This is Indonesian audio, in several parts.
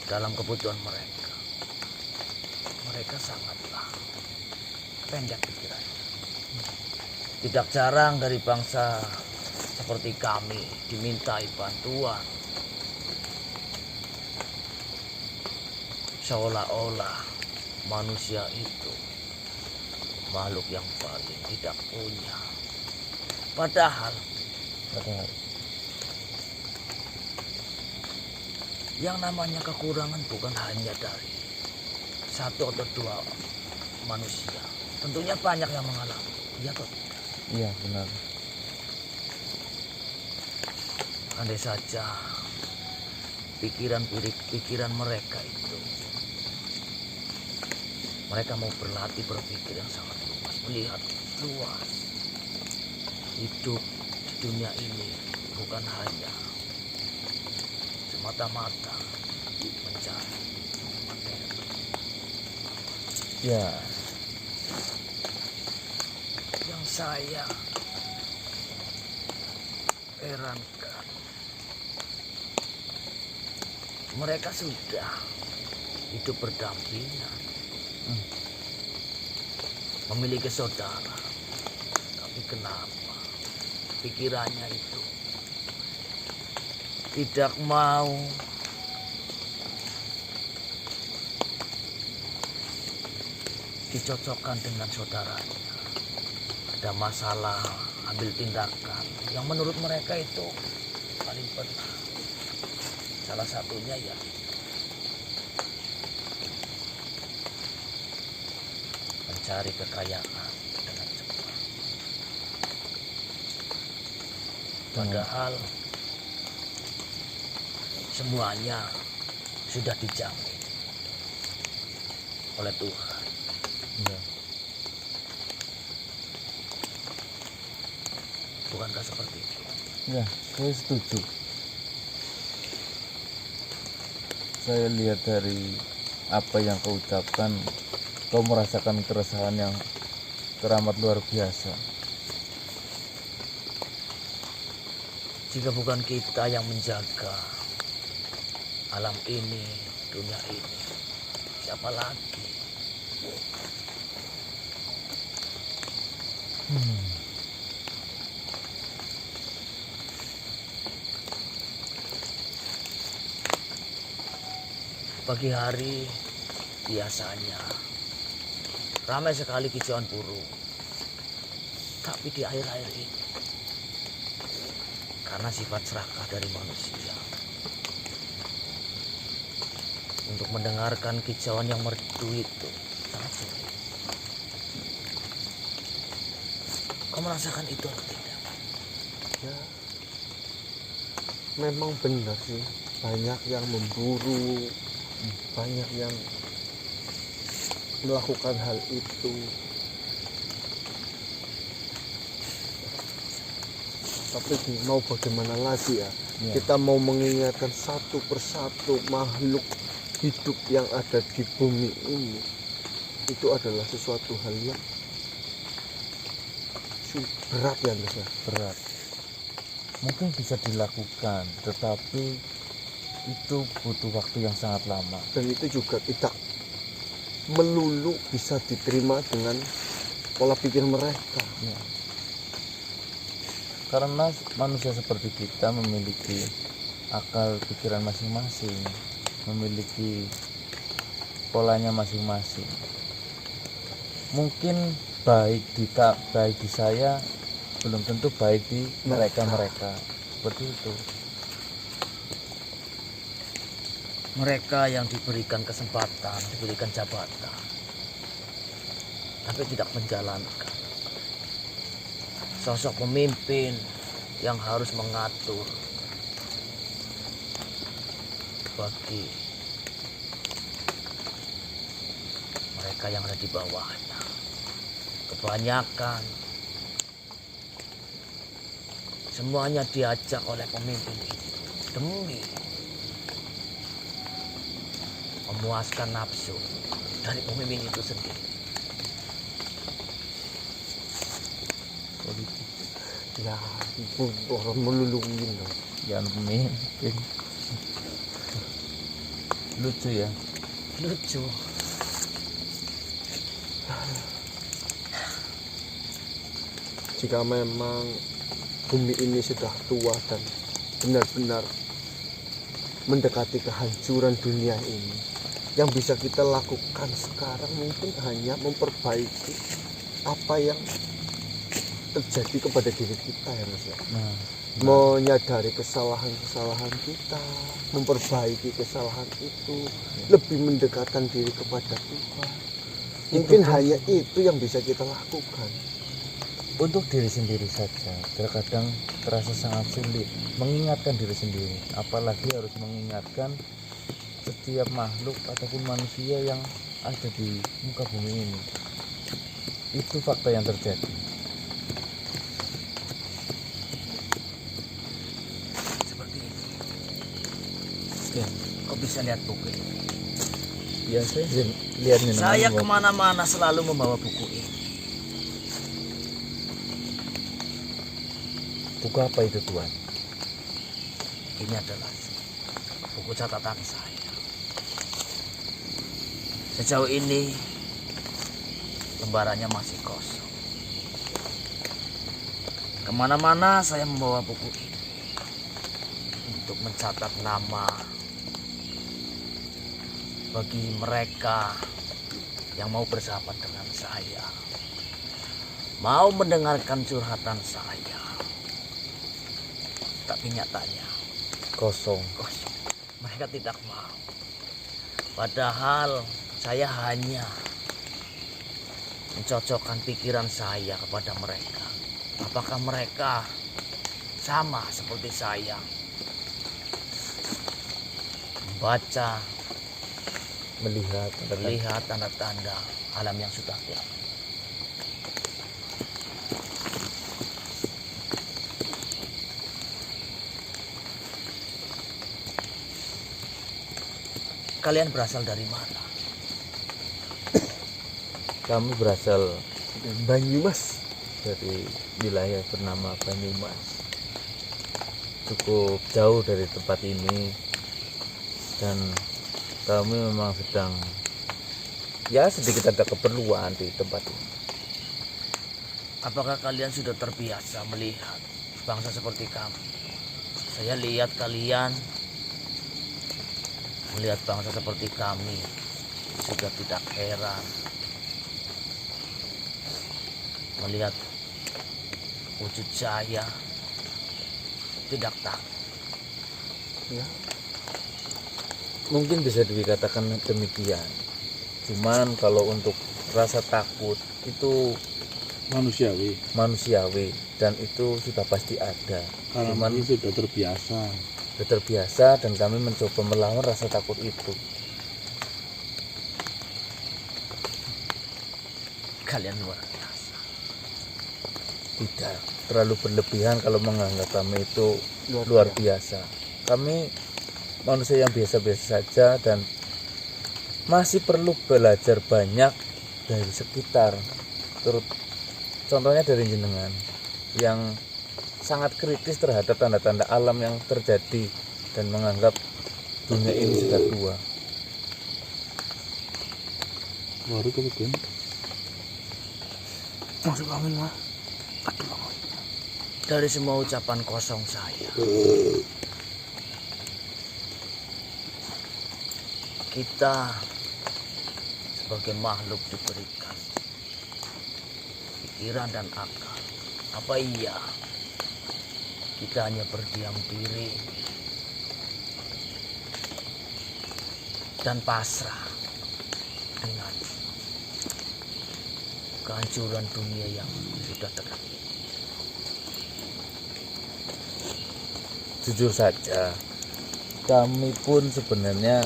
dalam kebutuhan mereka. Mereka sangatlah pendek pikirannya. Tidak jarang dari bangsa seperti kami dimintai bantuan. Seolah-olah manusia itu makhluk yang paling tidak punya. Padahal yang namanya kekurangan bukan hanya dari satu atau dua manusia. Tentunya banyak yang mengalami. Iya toh? Iya benar. Andai saja pikiran mereka itu, mereka mau berlatih berpikir yang sangat luas, melihat luas. Hidup di dunia ini bukan hanya semata-mata mencari materi. Ya. Yang saya herankan, mereka sudah hidup berdampingan, memiliki saudara, tapi kenapa pikirannya itu tidak mau dicocokkan dengan saudaranya? Ada masalah, ambil tindakan yang menurut mereka itu paling benar. Salah satunya ya mencari kekayaan dengan cepat. Padahal semuanya sudah dijamin oleh Tuhan. Ya. Bukankah seperti itu? Ya, saya setuju. Saya lihat dari apa yang kau ucapkan, kau merasakan keresahan yang teramat luar biasa. Jika bukan kita yang menjaga alam ini, dunia ini, siapa lagi? Pagi hari biasanya ramai sekali kicauan burung. Tapi di akhir-akhir ini, karena sifat serakah dari manusia, untuk mendengarkan kicauan yang merdu itu sangat sulit. Kau merasakan itu atau tidak? Ya, memang benar sih, banyak yang memburu, banyak yang melakukan hal itu. Tapi mau bagaimana lagi ya? Kita mau mengingatkan satu persatu makhluk hidup yang ada di bumi ini, itu adalah sesuatu hal yang berat ya Mas ya? Berat. Mungkin bisa dilakukan, tetapi itu butuh waktu yang sangat lama. Dan itu juga tidak melulu bisa diterima dengan pola pikir mereka. Ya. Karena manusia seperti kita memiliki akal pikiran masing-masing, memiliki polanya masing-masing. Mungkin baik di saya belum tentu baik di mereka seperti itu. Mereka yang diberikan kesempatan, diberikan jabatan, tapi tidak menjalankan. Sosok pemimpin yang harus mengatur bagi mereka yang ada di bawahnya. Kebanyakan semuanya diajak oleh pemimpin itu demi memuaskan nafsu dari pemimpin itu sendiri. Politik Ya, itu orang melulu loh. yang pemimpin. Lucu ya. Lucu. Jika memang bumi ini sudah tua dan benar-benar mendekati kehancuran dunia ini, yang bisa kita lakukan sekarang mungkin hanya memperbaiki apa yang terjadi kepada diri kita ya Mas ya. Nah, Menyadari kesalahan-kesalahan kita, memperbaiki kesalahan itu, lebih mendekatkan diri kepada Tuhan. Mungkin hanya itu yang bisa kita lakukan. untuk diri sendiri saja terkadang terasa sangat sulit mengingatkan diri sendiri, apalagi harus mengingatkan setiap makhluk ataupun manusia yang ada di muka bumi ini. Itu fakta yang terjadi. Seperti ini. Kau bisa lihat buku ini. Ya, saya lihat nih. Saya kemana-mana selalu membawa buku ini. Buku apa itu Tuhan? Ini adalah buku catatan saya. Sejauh ini lembarannya masih kosong. Kemana-mana saya membawa buku ini untuk mencatat nama bagi mereka yang mau bersahabat dengan saya, mau mendengarkan curhatan saya. Tapi nyatanya Kosong. mereka tidak mau. Padahal saya hanya mencocokkan pikiran saya kepada mereka. Apakah mereka sama seperti saya, membaca, melihat tanda-tanda alam yang sudah kiamat. Kalian berasal dari mana? Kami berasal Banyumas. dari wilayah bernama Banyumas. Cukup jauh dari tempat ini, dan kami memang sedang sedikit ada keperluan di tempat ini. Apakah kalian sudah terbiasa melihat bangsa seperti kami? Saya lihat kalian melihat bangsa seperti kami sudah tidak heran. Melihat wujud saya tidak takut. Ya, Mungkin bisa dikatakan demikian. Cuman kalau untuk rasa takut itu manusiawi dan itu sudah pasti ada. Karena Cuman ini sudah terbiasa. sudah terbiasa dan kami mencoba melawan rasa takut itu. Kalian luar biasa. Tidak terlalu berlebihan kalau menganggap kami itu luar biasa. Kami manusia yang biasa-biasa saja dan masih perlu belajar banyak dari sekitar. Contohnya dari jenengan yang sangat kritis terhadap tanda-tanda alam yang terjadi dan menganggap dunia ini sudah tua. Baru kemudian Masuk angin mah. Aduh. Dari semua ucapan kosong saya, kita sebagai makhluk diberikan pikiran dan akal. Apa iya kita hanya berdiam diri dan pasrah dengan kehancuran dunia yang sudah dekat? Jujur saja, kami pun sebenarnya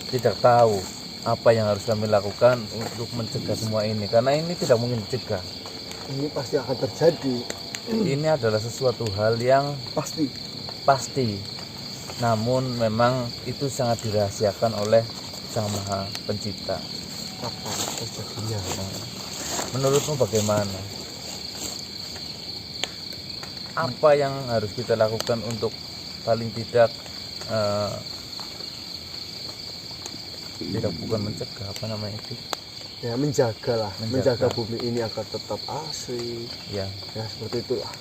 tidak tahu apa yang harus kami lakukan untuk mencegah semua ini, karena ini tidak mungkin dicegah. ini pasti akan terjadi. Ini adalah sesuatu hal yang pasti, namun memang itu sangat dirahasiakan oleh Sang Maha Pencipta. Apa terjadinya? Menurutmu bagaimana? Apa yang harus kita lakukan untuk paling tidak tidak, bukan mencegah, apa namanya itu Ya menjaga lah, menjaga Menjaga. bumi ini agar tetap asri. ya, Ya seperti itulah.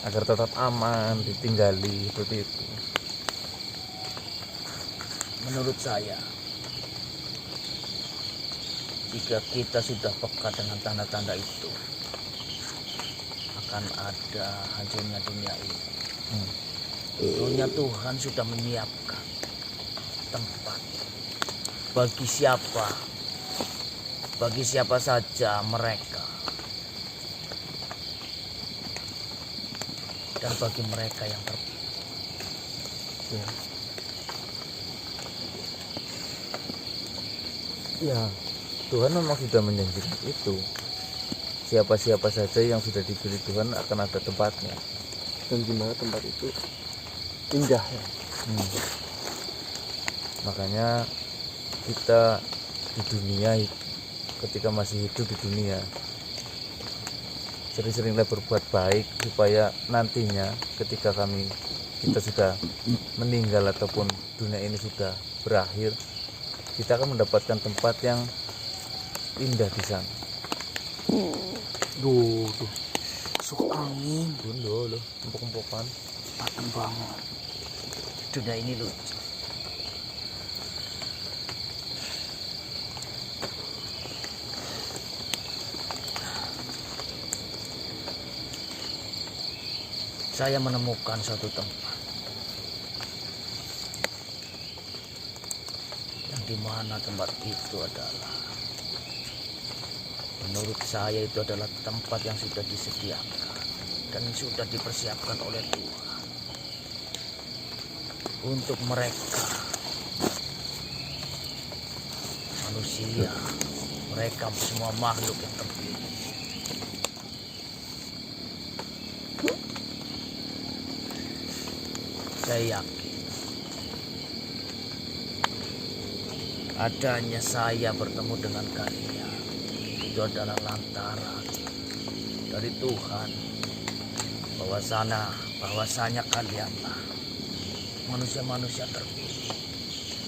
agar tetap aman ditinggali seperti itu. Menurut saya, jika kita sudah peka dengan tanda-tanda itu, akan ada hancurnya dunia ini. Dunia Tuhan sudah menyiapkan tempat bagi siapa saja mereka, dan bagi mereka yang terpilih. Ya. Ya, Tuhan memang sudah menjanjikan itu. Siapa-siapa saja yang sudah dipilih Tuhan akan ada tempatnya. Dan gimana tempat itu indah ya. Makanya kita di dunia, ketika masih hidup di dunia, sering-seringlah berbuat baik supaya nantinya ketika kita sudah meninggal ataupun dunia ini sudah berakhir, kita akan mendapatkan tempat yang indah di sana. Duh, masuk angin, Bundo loh, empuk-empukan. paten banget. Dunia ini lucu. Saya menemukan suatu tempat yang dimana tempat itu adalah, menurut saya itu adalah tempat yang sudah disediakan dan sudah dipersiapkan oleh Tuhan untuk mereka, manusia, mereka semua makhluk yang terpilih. Saya yakin adanya saya bertemu dengan kalian itu adalah lantaran dari Tuhan, bahwasanya kalianlah manusia-manusia terpilih